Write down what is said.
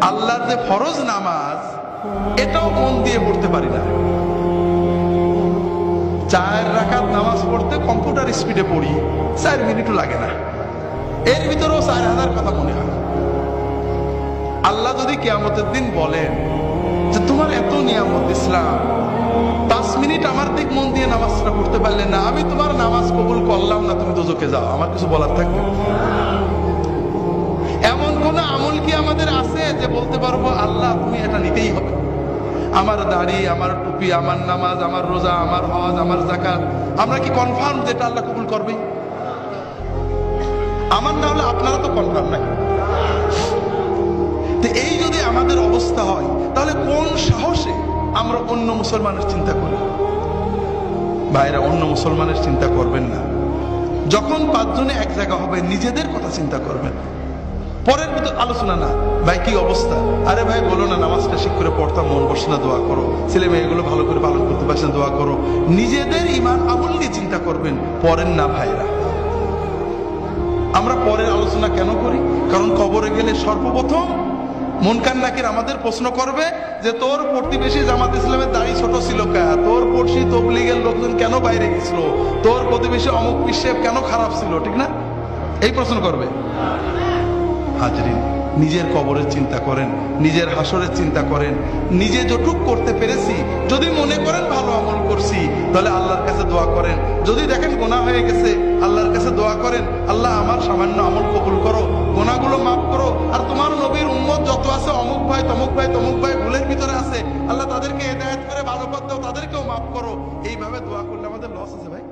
আল্লাহর যে ফরজ নামাজ এটাও মন দিয়ে পড়তে পারি না। 4 রাকাত নামাজ পড়তে কম্পিউটার স্পিডে পড়ি, 4 মিনিটও লাগে না, এর ভিতরেও 4000 কথা মনে হয়। আল্লাহ যদি কিয়ামতের দিন বলেন যে তোমার এত নিয়ামত ইসলাম, 5 মিনিট আমার দিক মন দিয়ে নামাজটা পড়তে পারলে না, আমি তোমার নামাজ কবুল করলাম না, তুমি দোজখে যাও, আমার কিছু বলার থাকবে? এমন কোন আমল কি আমাদের আছে যে বলতে পারবো আল্লাহ তুমি এটা নিতেই হবে? আমার দাড়ি, আমার টুপি, আমার নামাজ, আমার রোজা, আমার হজ, আমার যাকাত, আমরা কি কনফার্ম যেটা আল্লাহ কবুল করবে? আমার না হলে আপনারা তো কনফার্ম নাকি? তো এই যদি আমাদের অবস্থা হয়, তাহলে কোন সাহসে আমরা অন্য মুসলমানের চিন্তা করি? ভাইরা, অন্য মুসলমানের চিন্তা করবেন না। যখন 5 জনে এক জায়গা হবে, নিজেদের কথা চিন্তা করবেন, পরের ভিতর আলোচনা না। ভাই কি অবস্থা? আরে ভাই বলো না, নামাজটা ঠিক করে পড়তাম, মন বসে না, দোয়া করো। ছেলে মেয়েগুলো ভালো করে পালন করতে পারছে না, দোয়া করো। নিজেদের ঈমান আমল নিয়ে চিন্তা করবেন, পরের না। ভাইরা, আমরা পরের আলোচনা কেন করি? কারণ কবরে গেলে সর্বপ্রথম মুনকার নাকির আমাদের প্রশ্ন করবে যে তোর প্রতিবেশী জামাত ইসলামের দাড়ি ছোট ছিল কা, তোর পড়শি তবলিগের লোকজন কেন বাইরে গেছিল, তোর প্রতিবেশী অমুক পিসেব কেন খারাপ ছিল, ঠিক না? এই প্রশ্ন করবে। হাজরিন, নিজের কবরের চিন্তা করেন, নিজের হাসরের চিন্তা করেন। নিজে যতটুক করতে পেরেছি, যদি মনে করেন ভালো আমল করছি, তাহলে আল্লাহর কাছে দোয়া করেন। যদি দেখেন গুনাহ হয়ে গেছে, আল্লাহর কাছে দোয়া করেন, আল্লাহ আমার সামান্য আমল কবুল করো, গুনাহগুলো মাফ করো। আর তোমার নবীর উম্মত যত আছে, অমুক ভাই তমুক ভাই তমুক ভাই ভুলের ভিতরে আছে, আল্লাহ তাদেরকে হেদায়েত করে ভালো পথ দাও, তাদেরকেও মাফ করো। এইভাবে দোয়া করলে আমাদের লস আছে ভাই।